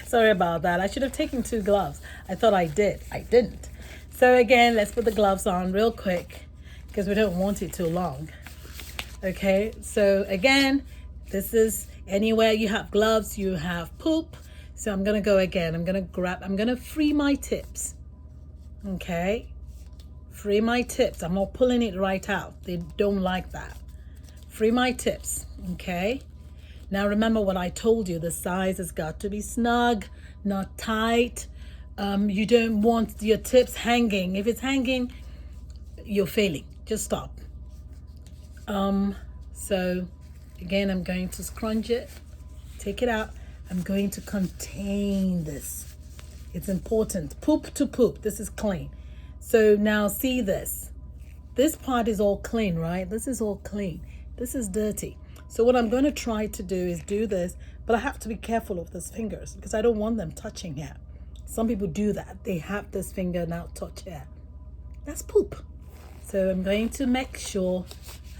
Sorry about that. I should have taken 2 gloves. I thought I did. I didn't. So again, let's put the gloves on real quick because we don't want it too long. Okay, so again, this is anywhere you have gloves, you have poop. So I'm gonna go again. I'm gonna free my tips. Okay, free my tips. I'm not pulling it right out. They don't like that. Free my tips. Okay, now remember what I told you. The size has got to be snug, not tight. You don't want your tips hanging. If it's hanging, you're failing. Just stop. So again, I'm going to scrunch it, take it out. I'm going to contain this. It's important. Poop to poop. This is clean. So now see this. This part is all clean, right? This is all clean. This is dirty. So what I'm going to try to do is do this, but I have to be careful of these fingers because I don't want them touching here. Some people do that. They have this finger now touch here. That's poop. So I'm going to make sure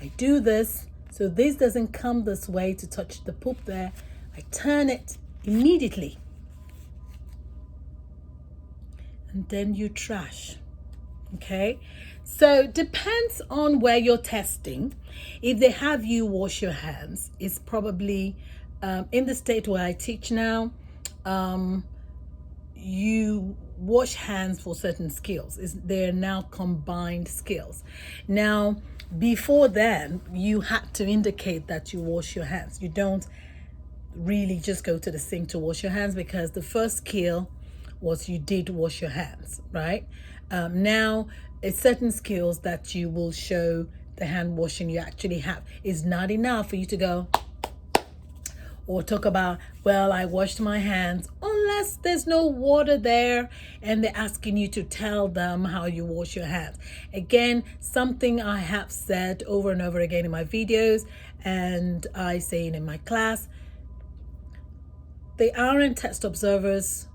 I do this so this doesn't come this way to touch the poop there. I turn it immediately. And then you trash. Okay? So depends on where you're testing. If they have you wash your hands, it's probably in the state where I teach now, you wash hands for certain skills. They're now combined skills. Now, before then, you had to indicate that you wash your hands. You don't really just go to the sink to wash your hands because the first skill was you did wash your hands, right? Now, it's certain skills that you will show the hand washing you actually have. It's not enough for you to go or talk about, well, I washed my hands, unless there's no water there and they're asking you to tell them how you wash your hands. Again, something I have said over and over again in my videos, and I say it in my class, the RN test observers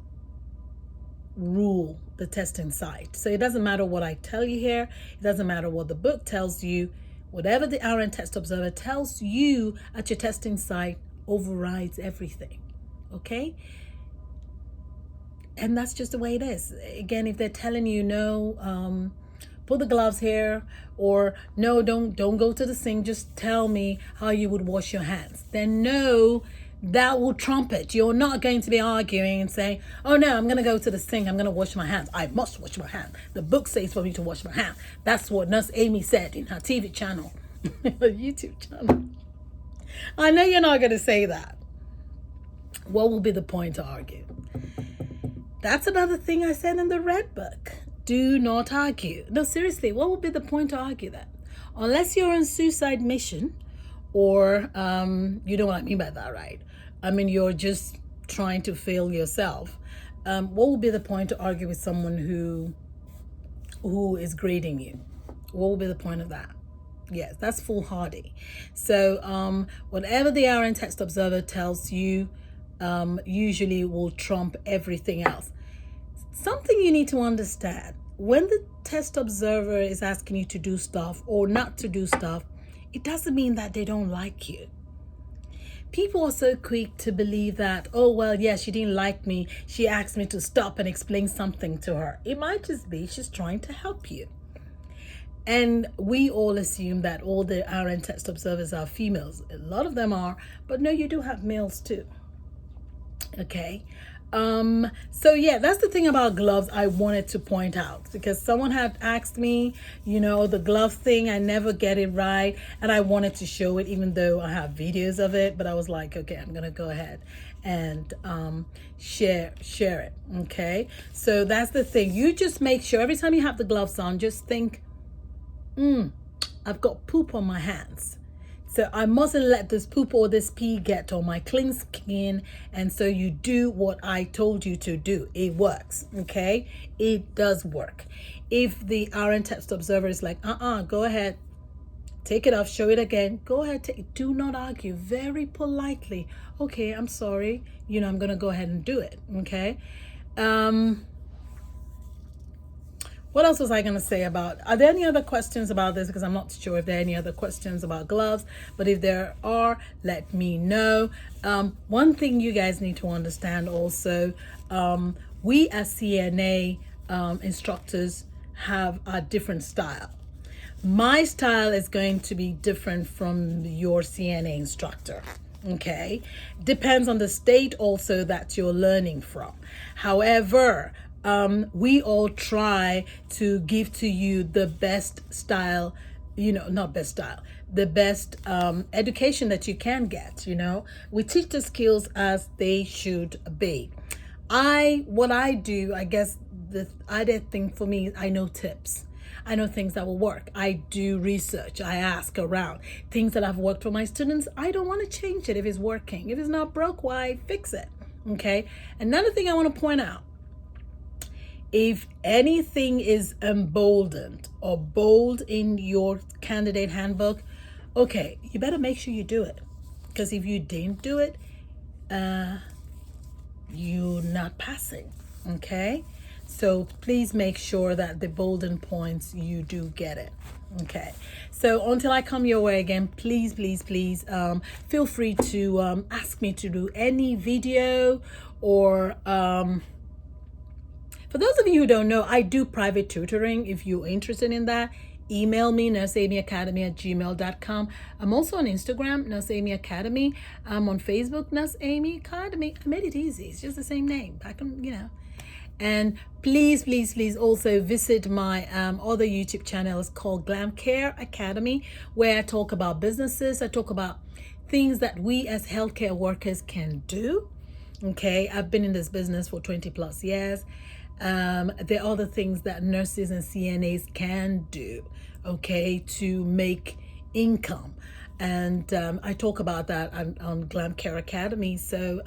rule the testing site. So it doesn't matter what I tell you here, it doesn't matter what the book tells you, whatever the RN test observer tells you at your testing site overrides everything. Okay, and that's just the way it is. Again, if they're telling you no, put the gloves here, or no, don't go to the sink, just tell me how you would wash your hands, then no, that will trump it. You're not going to be arguing and saying, oh no, I'm going to go to the sink, I'm going to wash my hands, I must wash my hands, the book says for me to wash my hands. That's what Nurse Amy said in her TV channel, her YouTube channel. I know you're not going to say that. What will be the point to argue? That's another thing I said in the Red Book. Do not argue. No, seriously, what would be the point to argue that? Unless you're on suicide mission, or you know what I mean by that, right? I mean, you're just trying to fail yourself. What would be the point to argue with someone who is grading you? What would be the point of that? Yes, that's foolhardy. So whatever the RN test observer tells you usually will trump everything else. Something you need to understand, when the test observer is asking you to do stuff or not to do stuff, it doesn't mean that they don't like you. People are so quick to believe that, oh, well, yeah, she didn't like me. She asked me to stop and explain something to her. It might just be she's trying to help you. And we all assume that all the RN test observers are females. A lot of them are, but no, you do have males too. Okay. So yeah, that's the thing about gloves I wanted to point out, because someone had asked me, you know, the glove thing, I never get it right. And I wanted to show it, even though I have videos of it, but I was like, okay, I'm going to go ahead and share it. Okay. So that's the thing. You just make sure every time you have the gloves on, just think, I've got poop on my hands. So I mustn't let this poop or this pee get on my clean skin. And so you do what I told you to do. It works. Okay. It does work. If the RN test observer is like, go ahead, take it off, show it again, go ahead, do not argue, very politely. Okay, I'm sorry. You know, I'm going to go ahead and do it. Okay. What else was I going to say about? Are there any other questions about this? Because I'm not sure if there are any other questions about gloves. But if there are, let me know. One thing you guys need to understand also, we as CNA instructors have a different style. My style is going to be different from your CNA instructor. Okay, depends on the state also that you're learning from. However, we all try to give to you the best style, not best style, the best education that you can get. We teach the skills as they should be. What I do, I guess the other thing for me is I know tips. I know things that will work. I do research. I ask around. Things that have worked for my students, I don't want to change it if it's working. If it's not broke, why fix it? Okay. Another thing I want to point out, if anything is emboldened or bold in your candidate handbook, okay, you better make sure you do it. Because if you didn't do it, you're not passing. Okay. So please make sure that the bolden points, you do get it. Okay. So until I come your way again, please, please, please feel free to ask me to do any video or for those of you who don't know, I do private tutoring. If you're interested in that, email me, nurseamyacademy@gmail.com. I'm also on Instagram, Nurse Amy Academy. I'm on Facebook, Nurse Amy Academy. I made it easy. It's just the same name. I can, And please, please, please also visit my other YouTube channels called Glam Care Academy, where I talk about businesses. I talk about things that we as healthcare workers can do. Okay, I've been in this business for 20 plus years. There are other things that nurses and CNAs can do, okay, to make income. And I talk about that on Glam Care Academy. So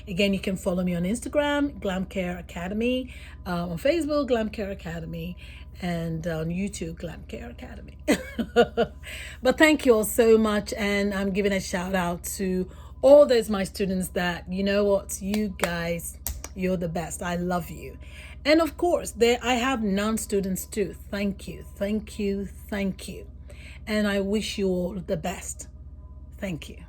again, you can follow me on Instagram, Glam Care Academy, on Facebook, Glam Care Academy, and on YouTube, Glam Care Academy. But thank you all so much. And I'm giving a shout out to all those my students that, you know what, you guys, you're the best. I love you. And of course, I have non-students too. Thank you, thank you, thank you. And I wish you all the best. Thank you.